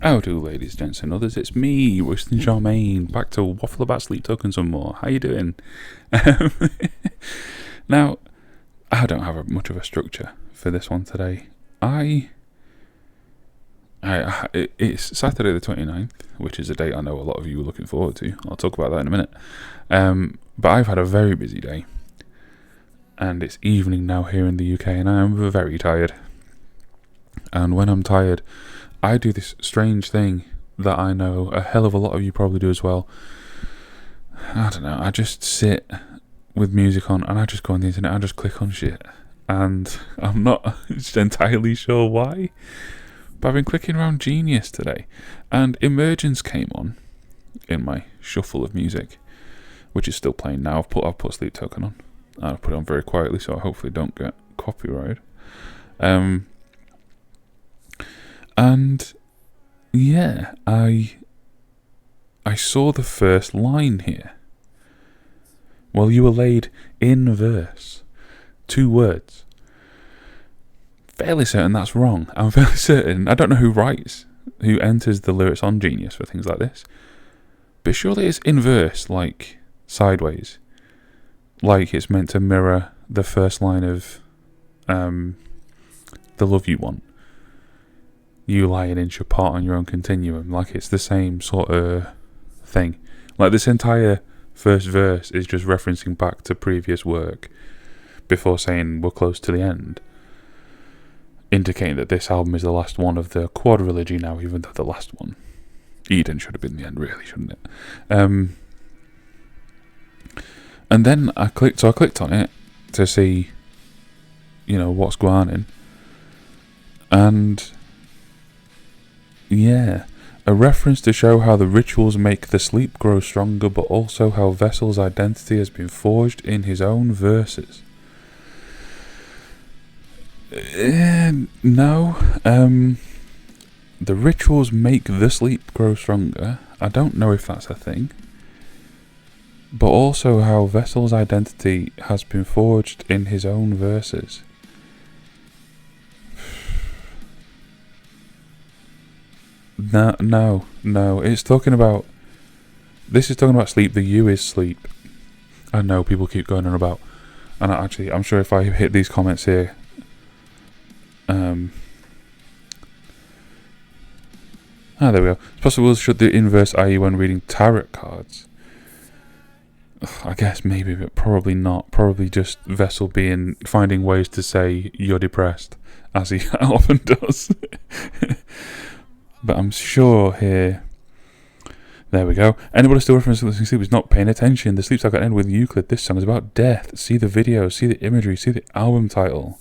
How do, ladies, gents, and others? It's me, Winston Charmaine, back to waffle about sleep tokens and more. How you doing? Um, now, I don't have much of a structure for this one today. It's Saturday the 29th, which is a date I know a lot of you are looking forward to. I'll talk about that in a minute. But I've had a very busy day, and it's evening now here in the UK, and I am very tired. And when I'm tired, I do this strange thing that I know a hell of a lot of you probably do as well. I don't know, I just sit with music on and I just go on the internet, I just click on shit. And I'm not just entirely sure why, but I've been clicking around Genius today, and Emergence'S came on in my shuffle of music, which is still playing now. I've put Sleep Token on. I've put it on very quietly, so I hopefully don't get copyrighted. And yeah, I saw the first line here. Well, you were laid in verse. 2 words. Fairly certain that's wrong. I'm fairly certain. I don't know who enters the lyrics on Genius for things like this. But surely it's in verse, like sideways. Like it's meant to mirror the first line of The Love You Want. You lie an inch apart on your own continuum. Like it's the same sort of thing. Like this entire first verse is just referencing back to previous work before saying we're close to the end, indicating that this album is the last one of the quadrilogy now, even though the last one, Eden, should have been the end, really, shouldn't it? And then I clicked on it to see, what's going on, and yeah, a reference to show how the rituals make the sleep grow stronger, but also how Vessel's identity has been forged in his own verses. No. The rituals make the sleep grow stronger. I don't know if that's a thing. But also how Vessel's identity has been forged in his own verses. No. This is talking about sleep. The you is sleep. I know people keep going on about, and I'm sure if I hit these comments here, there we go. It's possible to shut the inverse i.e. when reading tarot cards. I guess maybe, but probably not. Probably just Vessel finding ways to say you're depressed, as he often does. But I'm sure here. There we go. Anybody still referencing listening to sleep is not paying attention. The sleep cycle end with Euclid. This song is about death. See the video, see the imagery, see the album title.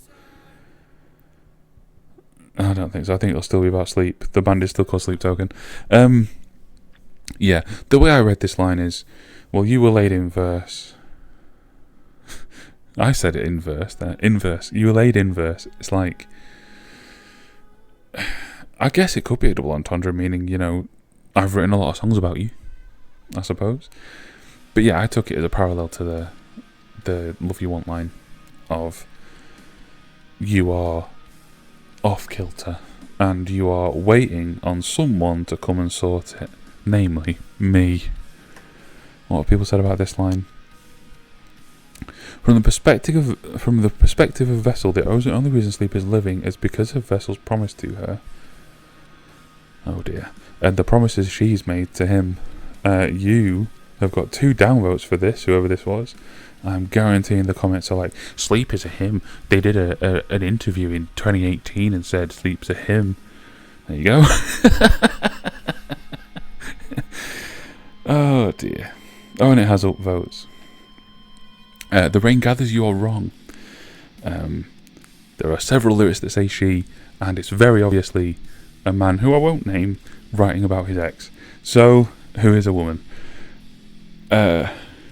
I don't think so. I think it'll still be about sleep. The band is still called Sleep Token. Yeah. The way I read this line is, well, you were laid in verse. I said it in verse there. In verse. You were laid in verse. It's like, I guess it could be a double entendre, meaning, I've written a lot of songs about you, I suppose. But yeah, I took it as a parallel to the Love You Want line of you are off kilter and you are waiting on someone to come and sort it, namely me. What have people said about this line? From the perspective of Vessel, the only reason sleep is living is because of Vessel's promise to her. Oh dear. And the promises she's made to him. You have got 2 downvotes for this, whoever this was. I'm guaranteeing the comments are like, sleep is a hymn. They did an interview in 2018 and said sleep's a hymn. There you go. Oh dear. Oh, and it has upvotes. The rain gathers, you are wrong. There are several lyrics that say she, and it's very obviously a man who I won't name writing about his ex. So, who is a woman?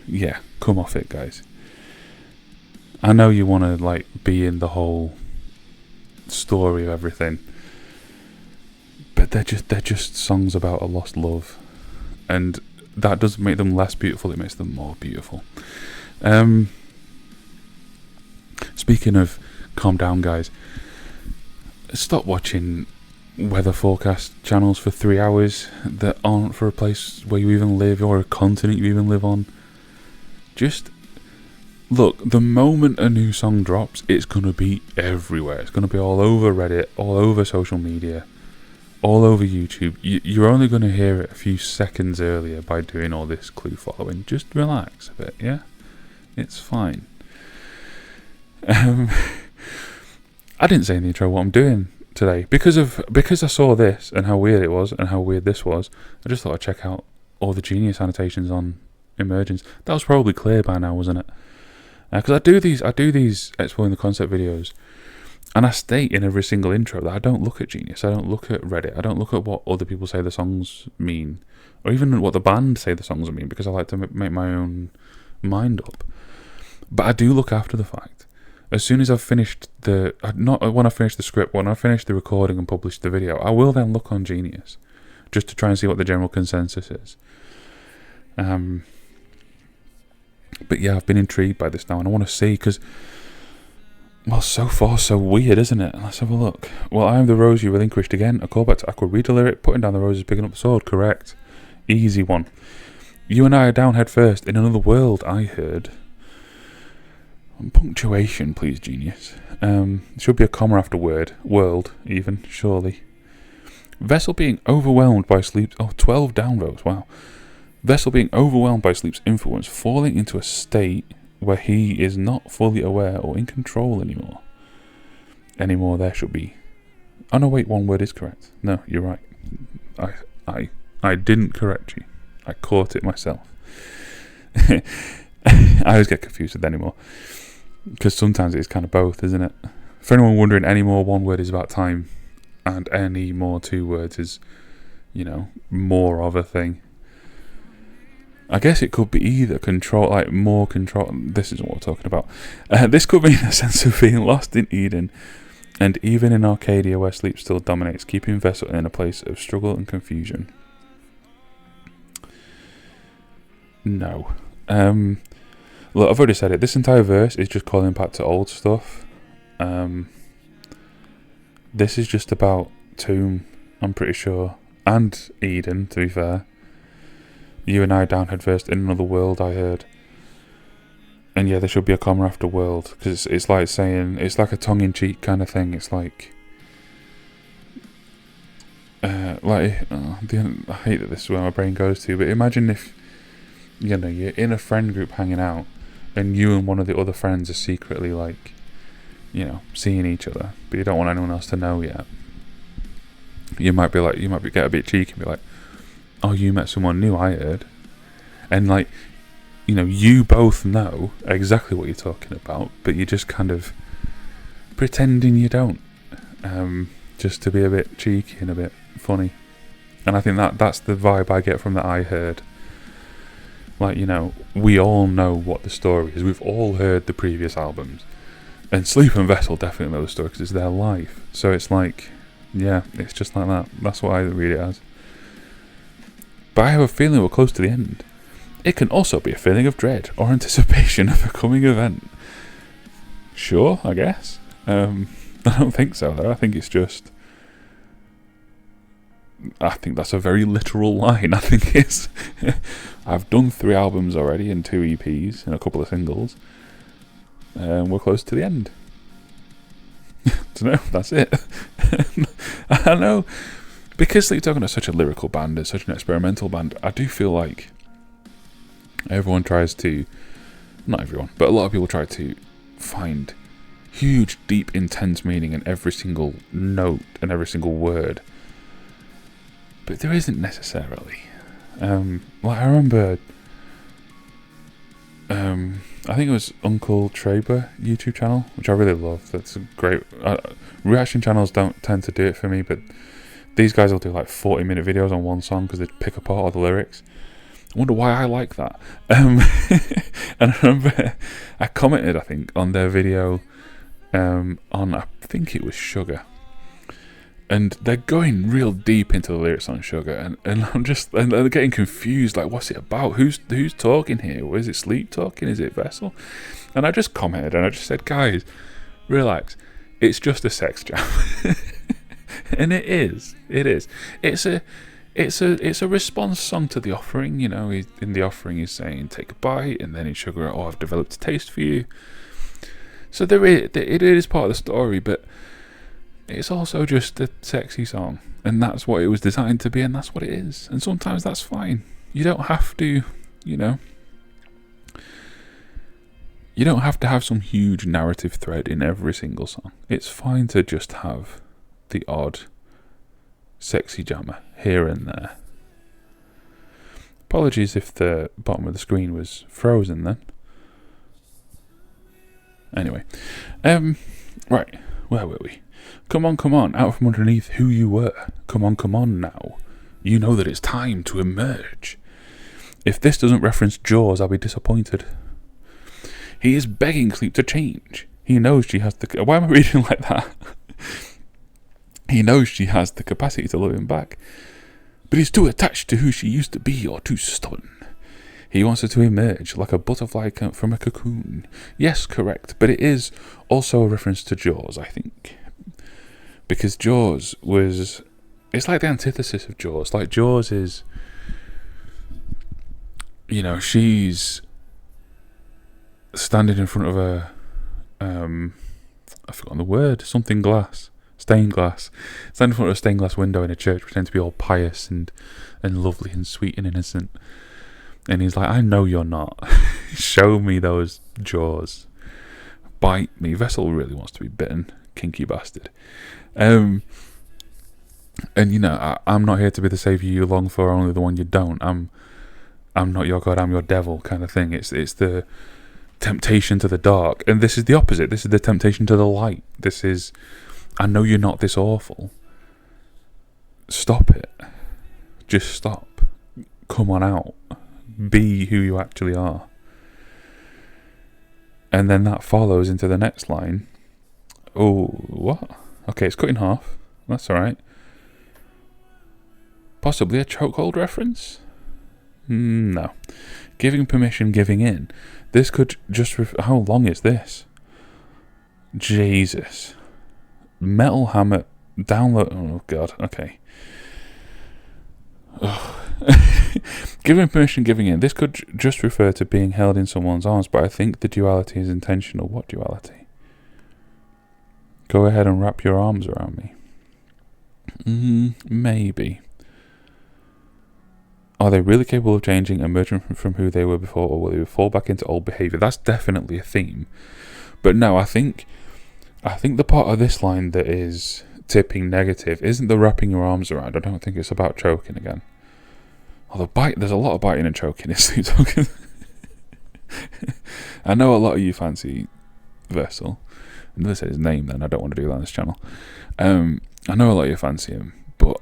Yeah, come off it, guys. I know you want to be in the whole story of everything, but they're just songs about a lost love, and that doesn't make them less beautiful. It makes them more beautiful. Speaking of calm down, guys, stop watching weather forecast channels for 3 hours that aren't for a place where you even live or a continent you even live on. Just look, the moment a new song drops, it's going to be everywhere. It's going to be all over Reddit, all over social media, all over YouTube. You're only going to hear it a few seconds earlier by doing all this clue following. Just relax a bit, yeah? It's fine. I didn't say in the intro what I'm doing today. Because I saw this and how weird it was and how weird this was, I just thought I'd check out all the Genius annotations on Emergence. That was probably clear by now, wasn't it? Because I do these exploring the concept videos, and I state in every single intro that I don't look at Genius, I don't look at Reddit, I don't look at what other people say the songs mean, or even what the band say the songs mean, because I like to make my own mind up. But I do look after the fact. As soon as I've finished not when I finish the script, when I finish the recording and publish the video, I will then look on Genius, just to try and see what the general consensus is. But yeah, I've been intrigued by this now, and I want to see, because, well, so far so weird, isn't it? Let's have a look. Well, I am the rose you relinquished again. A callback to Aqua. Read the lyric. Putting down the rose is picking up the sword. Correct. Easy one. You and I are down head first in another world, I heard. Punctuation, please, Genius. Should be a comma after word. World, even, surely. Vessel being overwhelmed by sleep. Oh, 12 down rows, wow. Vessel being overwhelmed by sleep's influence, falling into a state where he is not fully aware or in control anymore. Anymore there should be. Oh no, wait, one word is correct. No, you're right. I didn't correct you. I caught it myself. I always get confused with anymore, because sometimes it's kind of both, isn't it? For anyone wondering, anymore, one word is about time, and any more, 2 words is, more of a thing. I guess it could be either control, like more control. This isn't what we're talking about. This could mean a sense of being lost in Eden, and even in Arcadia where sleep still dominates, keeping Vessel in a place of struggle and confusion. No. Look, I've already said it. This entire verse is just calling back to old stuff. This is just about Tomb, I'm pretty sure, and Eden, to be fair. You and I down head first in another world, I heard. And yeah, there should be a comma after world, because it's like saying, it's like a tongue-in-cheek kind of thing. It's like, I hate that this is where my brain goes to, but imagine if, you're in a friend group hanging out, and you and one of the other friends are secretly like, seeing each other, but you don't want anyone else to know yet. You might get a bit cheeky and be like, oh, you met someone new, I heard. And like, you both know exactly what you're talking about, but you're just kind of pretending you don't, just to be a bit cheeky and a bit funny. And I think that's the vibe I get from that I heard. Like, we all know what the story is. We've all heard the previous albums. And Sleep and Vessel definitely know the story because it's their life. So it's like, yeah, it's just like that. That's what I read it as. But I have a feeling we're close to the end. It can also be a feeling of dread or anticipation of a coming event. Sure, I guess. I don't think so, though. I think that's a very literal line. I think it's... I've done 3 albums already and 2 EPs and a couple of singles. We're close to the end. No, that's it. I know. Because Sleep Token is such a lyrical band, it's such an experimental band, I do feel like everyone tries to... Not everyone, but a lot of people try to find huge, deep, intense meaning in every single note and every single word. But there isn't necessarily. I remember... I think it was Uncle Traber YouTube channel, which I really love. That's a great... reaction channels don't tend to do it for me, but these guys will do like 40-minute videos on one song because they pick apart all the lyrics. I wonder why I like that. And I remember I commented, I think, on their video on, I think it was Sugar. And they're going real deep into the lyrics on Sugar, and I'm just, and they're getting confused, like, what's it about? Who's talking here? Is it Sleep talking? Is it Vessel? And I just commented, and I just said, guys, relax. It's just a sex jam. And it is. It's a response song to the offering. You know, in the offering he's saying, "Take a bite," and then in Sugar, "Oh, I've developed a taste for you." So it is part of the story, but it's also just a sexy song, and that's what it was designed to be, and that's what it is. And sometimes that's fine. You don't have to, you know. You don't have to have some huge narrative thread in every single song. It's fine to just have the odd sexy jammer here and there. Apologies if the bottom of the screen was frozen then. Anyway, right, where were we? Come on, out from underneath who you were. Come on now. You know that it's time to emerge. If this doesn't reference Jaws, I'll be disappointed. He is begging Sleep to change. He knows she has the... Why am I reading like that? He knows she has the capacity to love him back, but he's too attached to who she used to be or too stubborn. He wants her to emerge like a butterfly from a cocoon. Yes, correct, but it is also a reference to Jaws, I think. Because Jaws was... It's like the antithesis of Jaws. Like, Jaws is... You know, she's standing in front of a... I've forgotten the word. Something glass. Stained glass. Standing in front of a stained glass window in a church, pretending to be all pious and lovely and sweet and innocent. And he's like, I know you're not. Show me those jaws. Bite me. Vessel really wants to be bitten. Kinky bastard. And you know, I'm not here to be the saviour you long for, only the one you don't. I'm not your God, I'm your devil kind of thing. It's the temptation to the dark. And this is the opposite. This is the temptation to the light. This is, I know you're not this awful. Stop it. Just stop. Come on out. Be who you actually are. And then that follows into the next line. Oh, what? Okay, it's cut in half. That's alright. Possibly a chokehold reference? No. Giving permission, giving in. This could just... How long is this? Jesus. Metal Hammer... Download... Oh, God. Okay. Giving permission, giving in. This could just refer to being held in someone's arms, but I think the duality is intentional. What duality? Go ahead and wrap your arms around me. Maybe. Are they really capable of changing, emerging from who they were before, or will they fall back into old behaviour? That's definitely a theme. But no, I think the part of this line that is tipping negative isn't the wrapping your arms around. I don't think it's about choking again. Although there's a lot of biting and choking in Sleep Token. I know a lot of you fancy Vessel. I'm going to say his name then, I don't want to do that on this channel. I know a lot of you fancy him, but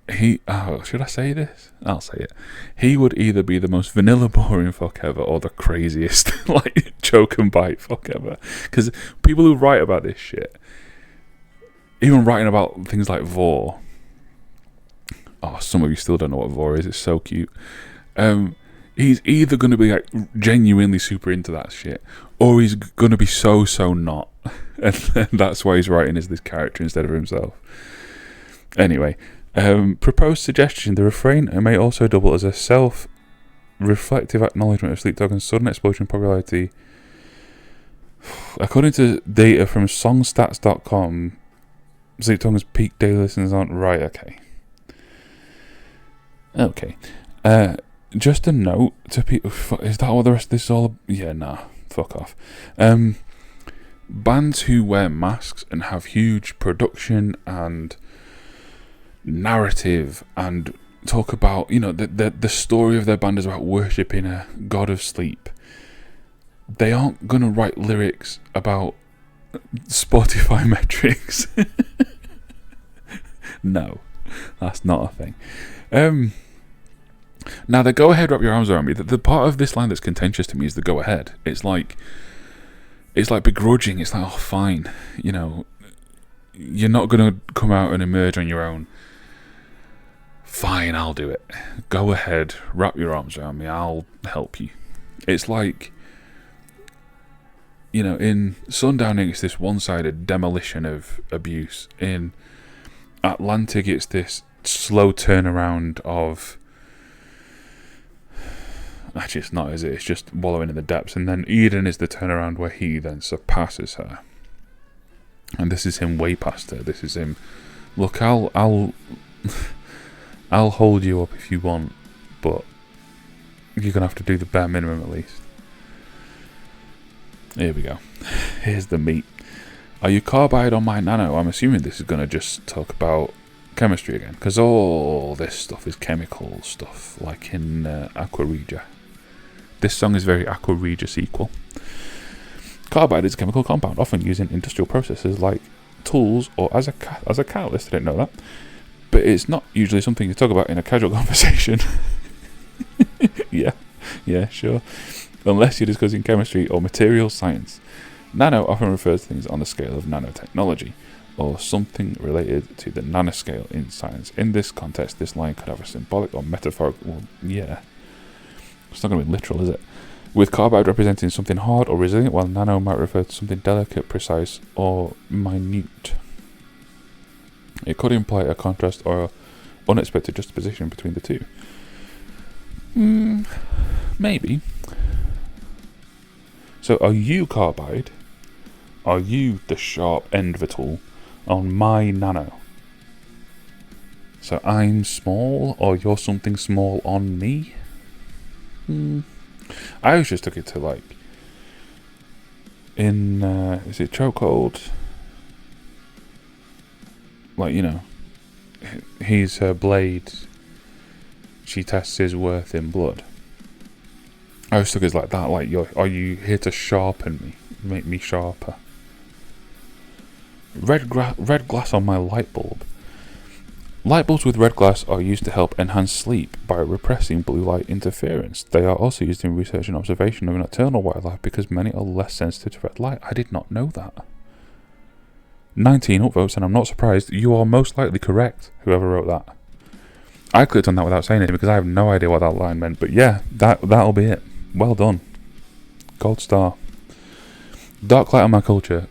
should I say this? I'll say it. He would either be the most vanilla boring fuck ever or the craziest like choke and bite fuck ever. Because people who write about this shit, even writing about things like Vor, some of you still don't know what Vor is, it's so cute. He's either going to be like genuinely super into that shit, or he's going to be so not. And that's why he's writing as this character instead of himself. Anyway, proposed suggestion: the refrain may also double as a self-reflective acknowledgement of Sleep Token's sudden explosion in popularity. According to data from songstats.com, Sleep Token's peak daily listeners aren't right. Okay. Just a note to people. Is that what the rest of this is all? Yeah, nah. Fuck off. Bands who wear masks and have huge production and narrative and talk about, you know, the story of their band is about worshipping a god of sleep. They aren't gonna write lyrics about Spotify metrics. No, that's not a thing. Now the go ahead, wrap your arms around me. The part of this line that's contentious to me is the go ahead. It's like begrudging. It's like, oh fine, you know, you're not gonna come out and emerge on your own. Fine, I'll do it. Go ahead, wrap your arms around me. I'll help you. It's like, in Sundowning, it's this one-sided demolition of abuse. In Atlantic, it's this slow turnaround of... Actually, it's not, is it? It's just wallowing in the depths. And then Eden is the turnaround where he then surpasses her. And this is him way past her. This is him... Look, I'll hold you up if you want, but you're going to have to do the bare minimum at least. Here we go. Here's the meat. Are you carbide on my nano? I'm assuming this is going to just talk about chemistry again, because all this stuff is chemical stuff, like in Aqua Regia. This song is very Aqua Regia sequel. Carbide is a chemical compound often used in industrial processes like tools or as a catalyst. I didn't know that. But it's not usually something you talk about in a casual conversation. Yeah, sure. Unless you're discussing chemistry or materials science. Nano often refers to things on the scale of nanotechnology, or something related to the nanoscale in science. In this context, this line could have a symbolic or metaphorical... Well, yeah. It's not going to be literal, is it? With carbide representing something hard or resilient, while nano might refer to something delicate, precise, or minute. It could imply a contrast or unexpected juxtaposition between the two. Maybe. So are you carbide? Are you the sharp end of a tool on my nano? So I'm small, or you're something small on me? I always just took it to, like, in, is it Chokehold? Like, he's her blade. She tests his worth in blood. I always took it as like that, like, are you here to sharpen me? Make me sharper. Red glass on my light bulb. Light bulbs with red glass are used to help enhance sleep by repressing blue light interference. They are also used in research and observation of nocturnal wildlife because many are less sensitive to red light. I did not know that. 19 upvotes, and I'm not surprised. You are most likely correct, whoever wrote that. I clicked on that without saying anything because I have no idea what that line meant. But yeah, that'll be it. Well done. Gold star. Dark light on my culture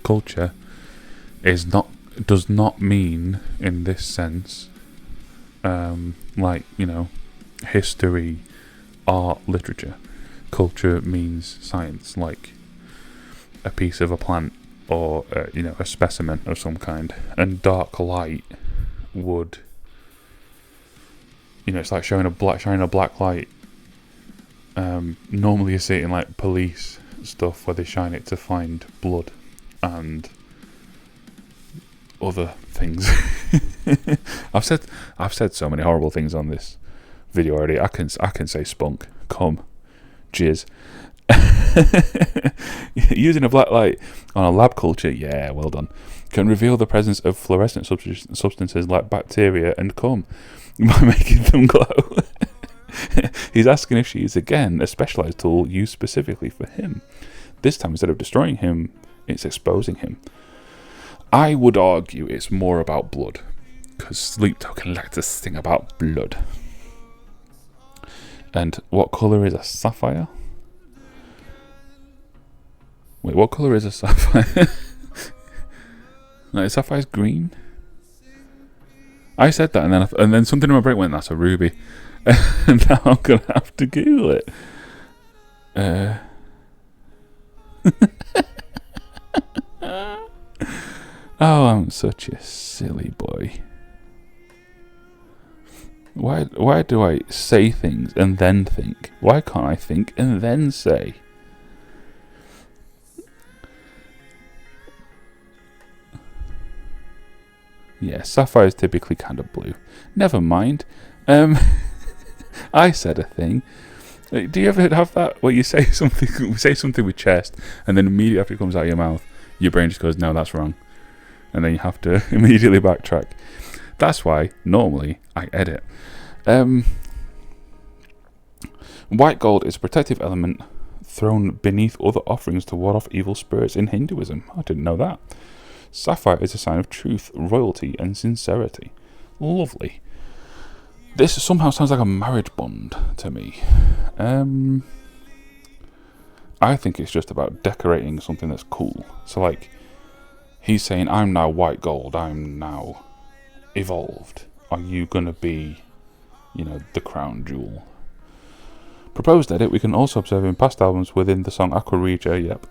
does not mean in this sense like, history, art, literature. Culture means science, like a piece of a plant or a specimen of some kind. And dark light would, it's like shining a black light. Normally you see it in like police stuff where they shine it to find blood and other things. I've said so many horrible things on this video already. I can say spunk, cum, jizz. Using a black light on a lab culture, yeah, well done, can reveal the presence of fluorescent substances like bacteria and cum by making them glow. He's asking if she is again a specialized tool used specifically for him. This time, instead of destroying him, it's exposing him. I would argue it's more about blood, because Sleep Token likes to sing about blood. And what colour is a sapphire? Wait, what colour is a sapphire? Like, sapphire's green? I said that, and then something in my brain went, that's a ruby. And now I'm going to have to Google it. Oh, I'm such a silly boy. Why do I say things and then think? Why can't I think and then say? Yeah, sapphire is typically kind of blue. Never mind. I said a thing. Do you ever have that where you say something with chest, and then immediately after it comes out of your mouth, your brain just goes, no, that's wrong. And then you have to immediately backtrack. That's why, normally, I edit. White gold is a protective element thrown beneath other offerings to ward off evil spirits in Hinduism. I didn't know that. Sapphire is a sign of truth, royalty, and sincerity. Lovely. This somehow sounds like a marriage bond to me. I think it's just about decorating something that's cool. So like, he's saying, I'm now white gold, I'm now evolved. Are you gonna be, the crown jewel? Proposed edit, we can also observe in past albums within the song Aqua Regia, yep.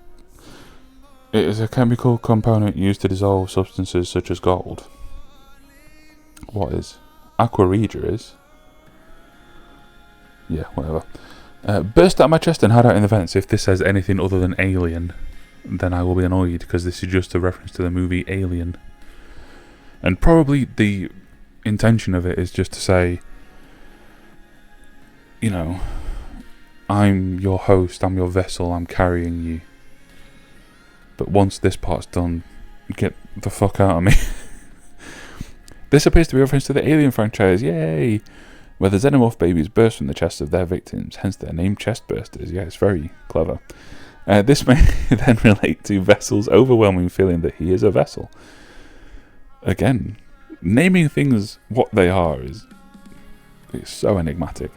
It is a chemical component used to dissolve substances such as gold. What is? Aqua Regia is? Yeah, whatever. Burst out my chest and hide out in the vents. If this says anything other than alien, then I will be annoyed, because this is just a reference to the movie Alien. And probably the intention of it is just to say, I'm your host, I'm your vessel, I'm carrying you. But once this part's done, get the fuck out of me. This appears to be a reference to the Alien franchise, yay! Where the xenomorph babies burst from the chests of their victims, hence their name chestbursters. Yeah, it's very clever. This may then relate to Vessel's overwhelming feeling that he is a vessel. Again, naming things what they are is so enigmatic.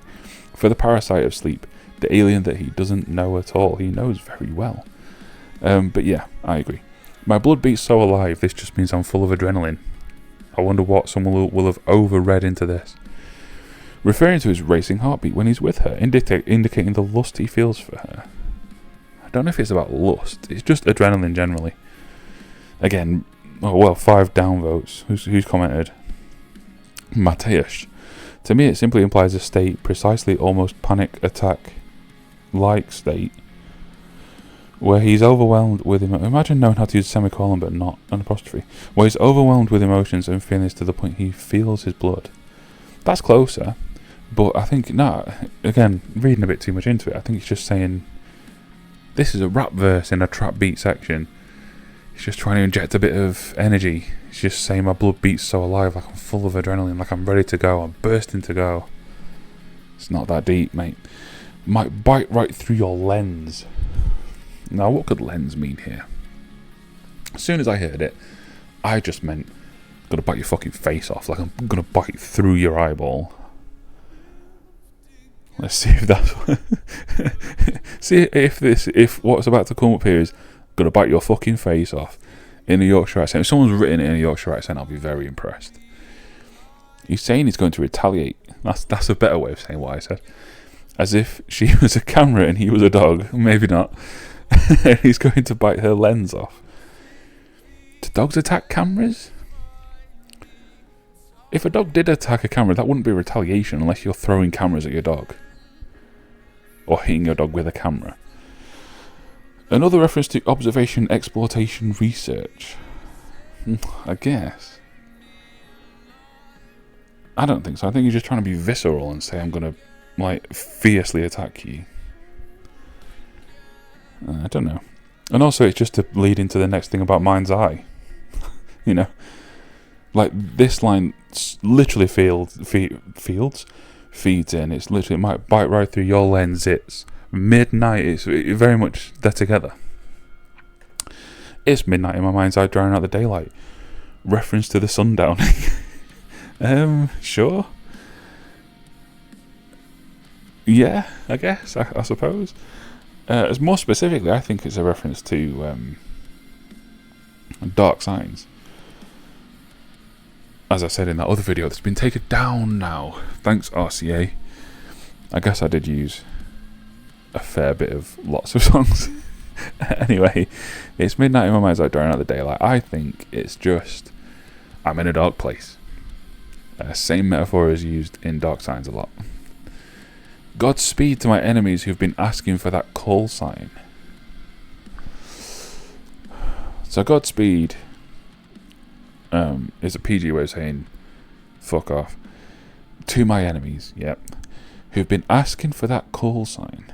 For the parasite of sleep, the alien that he doesn't know at all, he knows very well. But yeah, I agree. My blood beats so alive, this just means I'm full of adrenaline. I wonder what someone will have overread into this. Referring to his racing heartbeat when he's with her, indicating the lust he feels for her. I don't know if it's about lust, it's just adrenaline generally. Again, 5 downvotes. Who's commented? Mateusz. To me it simply implies a state, precisely almost panic attack-like state, where he's overwhelmed with imagine knowing how to use a semicolon but not an apostrophe. Where he's overwhelmed with emotions and feelings to the point he feels his blood. That's closer, but I think, again, reading a bit too much into it, I think it's just saying, this is a rap verse in a trap beat section. He's just trying to inject a bit of energy. He's just saying my blood beats so alive, like I'm full of adrenaline, like I'm ready to go, I'm bursting to go. It's not that deep, mate. Might bite right through your lens. Now, what could lens mean here? As soon as I heard it, I just meant, I'm gonna bite your fucking face off, like I'm gonna bite through your eyeball. Let's see if that's see if what's about to come up here is gonna bite your fucking face off in a Yorkshire accent. If someone's written it in a Yorkshire accent, I'll be very impressed. He's saying he's going to retaliate. That's a better way of saying what I said. As if she was a camera and he was a dog. Maybe not. He's going to bite her lens off. Do dogs attack cameras? If a dog did attack a camera, that wouldn't be retaliation unless you're throwing cameras at your dog. Or hitting your dog with a camera. Another reference to observation, exploitation, research. I guess. I don't think so. I think he's just trying to be visceral and say I'm going to, fiercely attack you. I don't know. And also it's just to lead into the next thing about Mind's Eye. This line literally feeds in. It's literally, it might bite right through your lens. It's midnight. It's very much they're together. It's midnight in my mind's eye, drowning out the daylight. Reference to the sundowning. Sure. Yeah, I guess. I suppose. As more specifically, I think it's a reference to Dark Signs. As I said in that other video, that's been taken down now. Thanks, RCA. I guess I did use a fair bit of lots of songs. Anyway, it's midnight in my mind's eye, drowning out the daylight. I think it's just, I'm in a dark place. Same metaphor is used in Dark Signs a lot. Godspeed to my enemies who've been asking for that call sign. So Godspeed is a PG way of saying fuck off. To my enemies, yep, who've been asking for that call sign.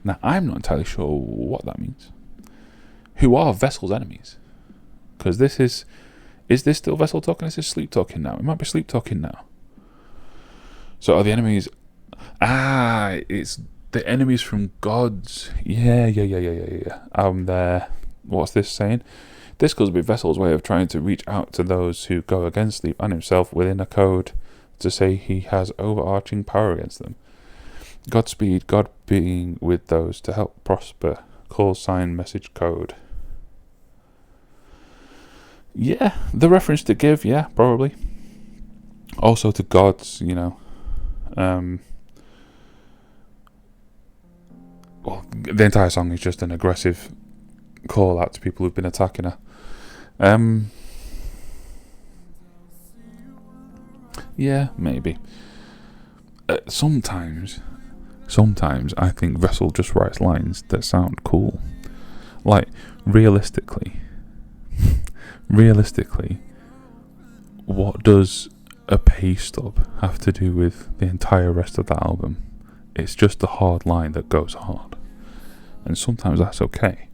Now, I'm not entirely sure what that means. Who are Vessel's enemies? Because this is this still Vessel talking? Is this Sleep talking now? It might be Sleep talking now. So are the enemies... it's the enemies from gods. Yeah. There. What's this saying? This could be Vessel's way of trying to reach out to those who go against Sleep and himself within a code to say he has overarching power against them. Godspeed, God being with those to help prosper. Call sign message code. Yeah, the reference to give, yeah, probably. Also to gods, well, the entire song is just an aggressive call out to people who've been attacking her. Yeah, maybe. Sometimes I think Vessel just writes lines that sound cool. Like, realistically, what does a pay stub have to do with the entire rest of the album? It's just a hard line that goes hard. And sometimes that's okay.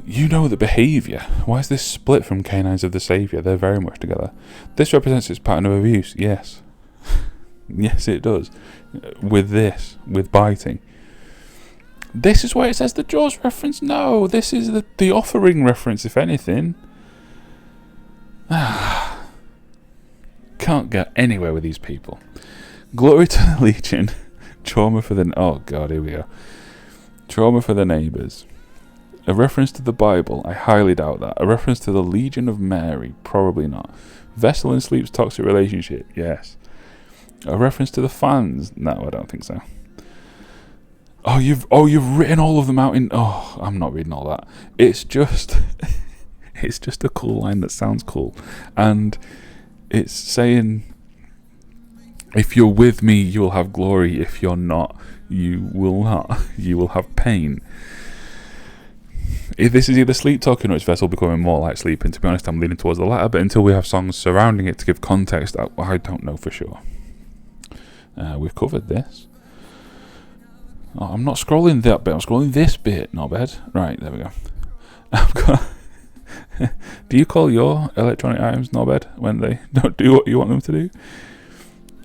You know the behaviour. Why is this split from Canines of the Saviour? They're very much together. This represents its pattern of abuse, yes. Yes, it does. With biting. This is where it says the Jaws reference. No, this is the Offering reference, if anything. Can't get anywhere with these people. Glory to the Legion. Trauma for the... Oh, God, here we go. Trauma for the Neighbours. A reference to the Bible? I highly doubt that. A reference to the Legion of Mary? Probably not. Vessel and Sleep's toxic relationship? Yes. A reference to the fans? No, I don't think so. You've written all of them out in... Oh, I'm not reading all that. It's just... it's just a cool line that sounds cool. And it's saying... If you're with me, you will have glory. If you're not, you will not. You will have pain. If this is either Sleep talking or it's Vessel becoming more like Sleep, and to be honest, I'm leaning towards the latter, but until we have songs surrounding it to give context, I don't know for sure. We've covered this. Oh, I'm not scrolling that bit, I'm scrolling this bit. Not bad. Right, there we go. I've got... Do you call your electronic items not bad when they don't do what you want them to do?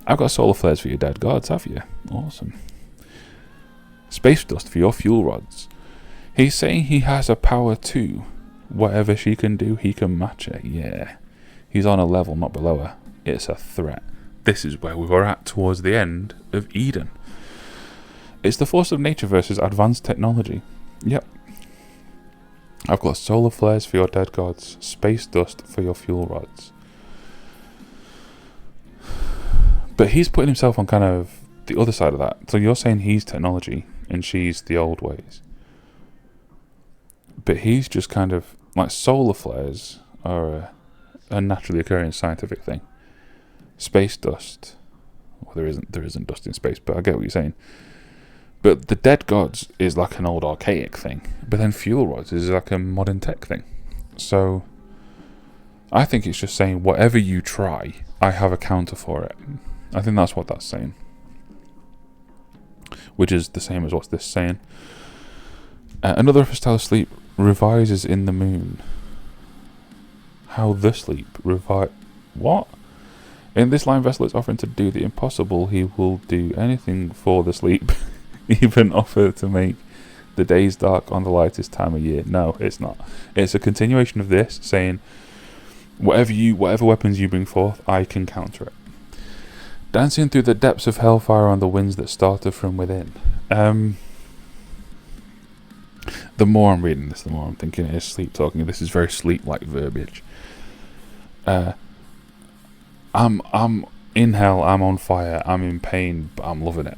I've got solar flares for your dead gods, have you? Awesome. Space dust for your fuel rods. He's saying he has a power too. Whatever she can do, he can match her. Yeah. He's on a level, not below her. It's a threat. This is where we were at towards the end of Eden. It's the force of nature versus advanced technology. Yep. I've got solar flares for your dead gods. Space dust for your fuel rods. But he's putting himself on kind of the other side of that. So you're saying he's technology and she's the old ways. But he's just kind of... Like, solar flares are a naturally occurring scientific thing. Space dust... Well, there isn't dust in space, but I get what you're saying. But the dead gods is like an old archaic thing. But then fuel rods is like a modern tech thing. So... I think it's just saying, whatever you try, I have a counter for it. I think that's what that's saying. Which is the same as what's this saying. Another style of sleep revises in the moon. How the sleep what? In this line, Vessel is offering to do the impossible. He will do anything for the sleep. Even offer to make the days dark on the lightest time of year. No, it's not. It's a continuation of this, saying, whatever weapons you bring forth, I can counter it. Dancing through the depths of hellfire on the winds that started from within. The more I'm reading this, the more I'm thinking it is sleep talking. This is very sleep-like verbiage. I'm in hell, I'm on fire, I'm in pain, but I'm loving it.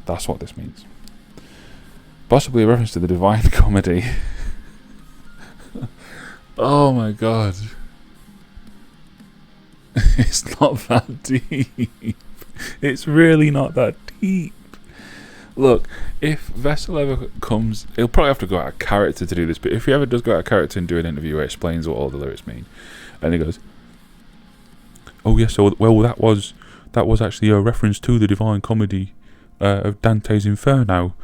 That's what this means. Possibly a reference to the Divine Comedy. Oh my god. It's not that deep. It's really not that deep. Look, if Vessel ever comes... He'll probably have to go out of character to do this, but if he ever does go out of character and do an interview where he explains what all the lyrics mean, and he goes, oh yes, so, well, that was actually a reference to the Divine Comedy of Dante's Inferno,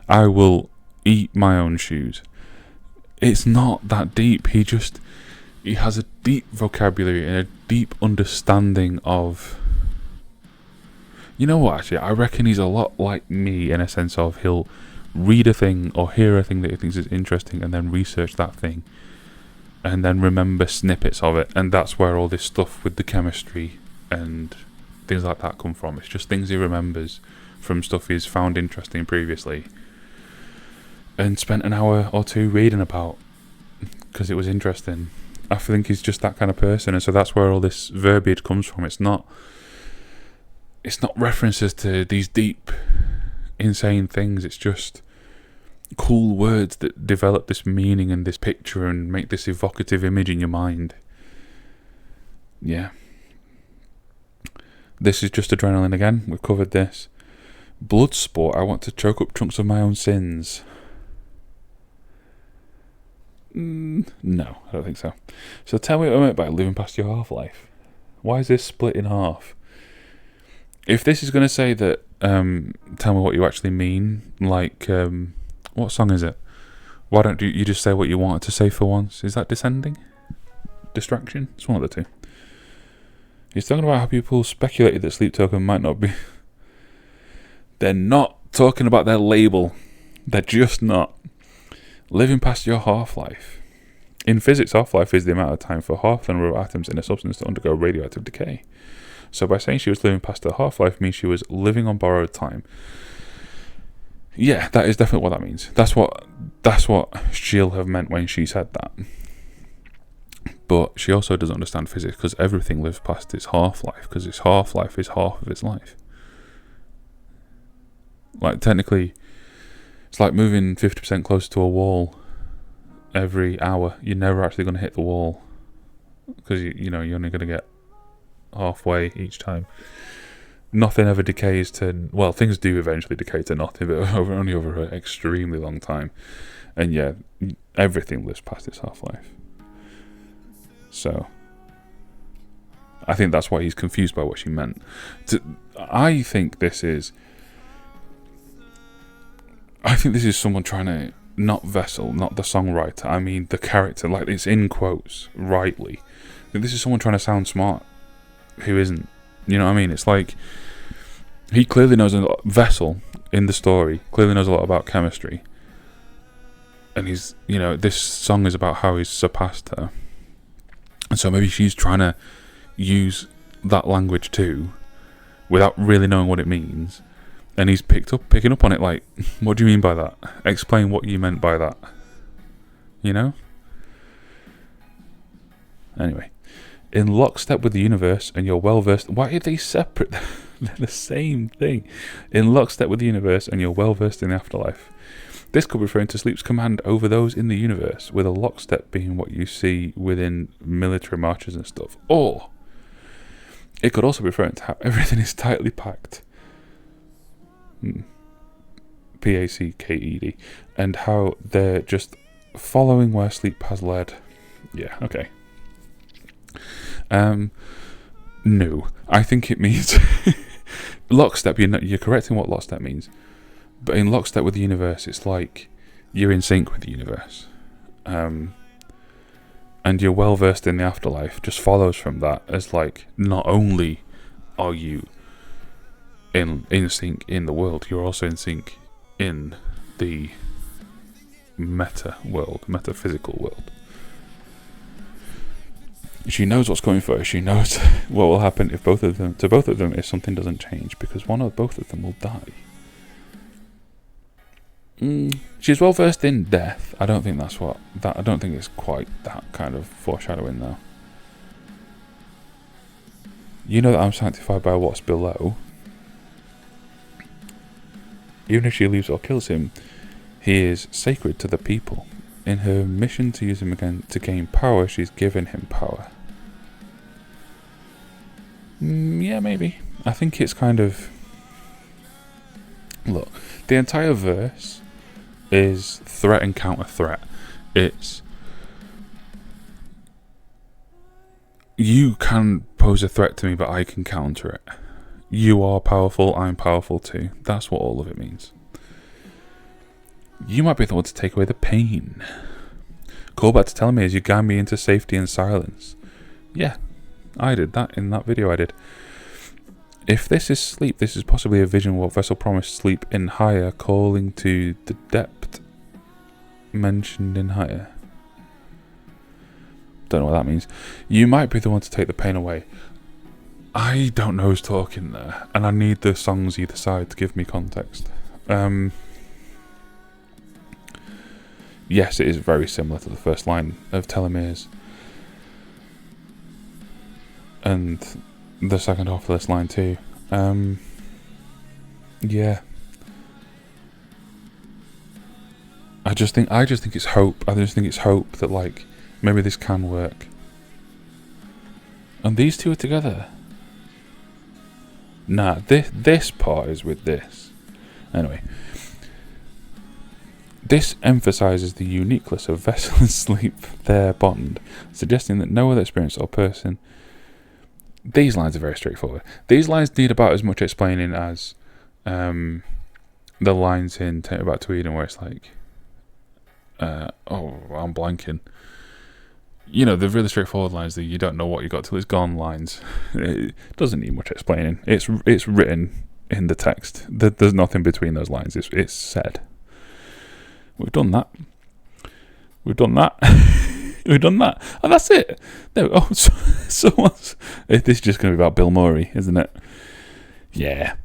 I will eat my own shoes. It's not that deep. He has a deep vocabulary and a deep understanding of... You know what, actually, I reckon he's a lot like me in a sense of he'll read a thing or hear a thing that he thinks is interesting and then research that thing and then remember snippets of it, and that's where all this stuff with the chemistry and things like that come from. It's just things he remembers from stuff he's found interesting previously and spent an hour or two reading about because it was interesting. I think he's just that kind of person, and so that's where all this verbiage comes from. It's not references to these deep, insane things. It's just cool words that develop this meaning and this picture and make this evocative image in your mind. Yeah. This is just adrenaline again. We've covered this. Bloodsport. I want to choke up chunks of my own sins. No, I don't think so. So tell me what I meant by living past your half-life. Why is this split in half? If this is going to say that, tell me what you actually mean, like, what song is it? Why don't you just say what you wanted to say for once? Is that Descending? Distraction? It's one of the two. He's talking about how people speculated that Sleep Token might not be... They're not talking about their label. They're just not. Living past your half-life. In physics, half-life is the amount of time for half the number of atoms in a substance to undergo radioactive decay. So by saying she was living past her half-life means she was living on borrowed time. Yeah, that is definitely what that means. That's what she'll have meant when she said that. But she also doesn't understand physics because everything lives past its half-life because its half-life is half of its life. Like, technically, it's like moving 50% closer to a wall every hour. You're never actually going to hit the wall because you're only going to get halfway each time. Nothing ever decays to... Well, things do eventually decay to nothing, but only over an extremely long time. And yeah, everything lives past its half-life. So, I think that's why he's confused by what she meant. I think this is someone trying to... Not Vessel, not the songwriter. I mean the character. Like, it's in quotes, rightly. I think this is someone trying to sound smart who isn't. You know what I mean? It's like... He clearly knows a lot. Vessel, in the story, clearly knows a lot about chemistry. And he's... this song is about how he's surpassed her. And so maybe she's trying to use that language too, without really knowing what it means. And he's picking up on it like, what do you mean by that? Explain what you meant by that. Anyway. In lockstep with the universe and you're well versed... Why are they separate? They're the same thing. In lockstep with the universe and you're well versed in the afterlife. This could be referring to sleep's command over those in the universe, with a lockstep being what you see within military marches and stuff. Or it could also be referring to how everything is tightly packed. Packed. And how they're just following where sleep has led. Yeah, okay. No. I think it means... lockstep, you're correct in what lockstep means. But in lockstep with the universe, it's like you're in sync with the universe. And you're well versed in the afterlife just follows from that as like, not only are you in sync in the world, you're also in sync in the metaphysical world. She knows what's coming for her. She knows what will happen if both of them if something doesn't change, because one or both of them will die. She's well versed in death. I don't think I don't think it's quite that kind of foreshadowing though. You know that I'm sanctified by what's below. Even if she leaves or kills him, he is sacred to the people. In her mission to use him again to gain power, she's given him power. Yeah, maybe. I think it's kind of... Look, the entire verse is threat and counter-threat. It's... You can pose a threat to me, but I can counter it. You are powerful, I'm powerful too. That's what all of it means. You might be the one to take away the pain. Call back to tell me as you guide me into safety and silence. Yeah, I did that in that video I did. If this is sleep, this is possibly a vision what Vessel promised sleep in higher, calling to the depth mentioned in higher. Don't know what that means. You might be the one to take the pain away. I don't know who's talking there, and I need the songs either side to give me context. Yes, it is very similar to the first line of Telomeres. And the second half of this line too. Yeah. I just think it's hope. I just think it's hope that, like, maybe this can work. And these two are together. Nah, this part is with this. Anyway. This emphasises the uniqueness of vessel and sleep, their bond, suggesting that no other experience or person... These lines are very straightforward. These lines need about as much explaining as the lines in Take Me Back to Eden, where it's like... I'm blanking. You know, the really straightforward lines that you don't know what you got till it's gone lines. It doesn't need much explaining. It's written in the text. There's nothing between those lines. It's said. We've done that. We've done that. We've done that. And that's it. There we go. This is just going to be about Bill Murray, isn't it? Yeah.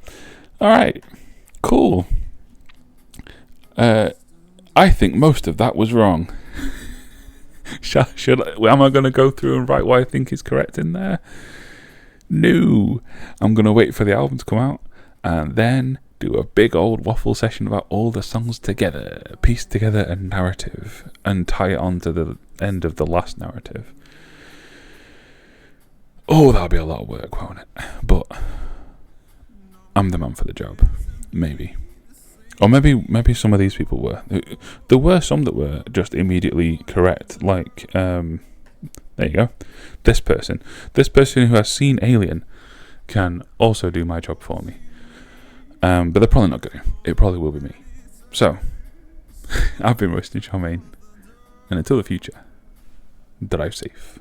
All right. Cool. I think most of that was wrong. Am I going to go through and write what I think is correct in there? No. I'm going to wait for the album to come out and then do a big old waffle session about all the songs together, piece together a narrative, and tie it on to the end of the last narrative. Oh, that'll be a lot of work, won't it? But I'm the man for the job. Maybe. Or maybe some of these people were. There were some that were just immediately correct. Like, there you go. This person who has seen Alien can also do my job for me. But they're probably not going to. It probably will be me. So, I've been Roasting Charmaine. And until the future, drive safe.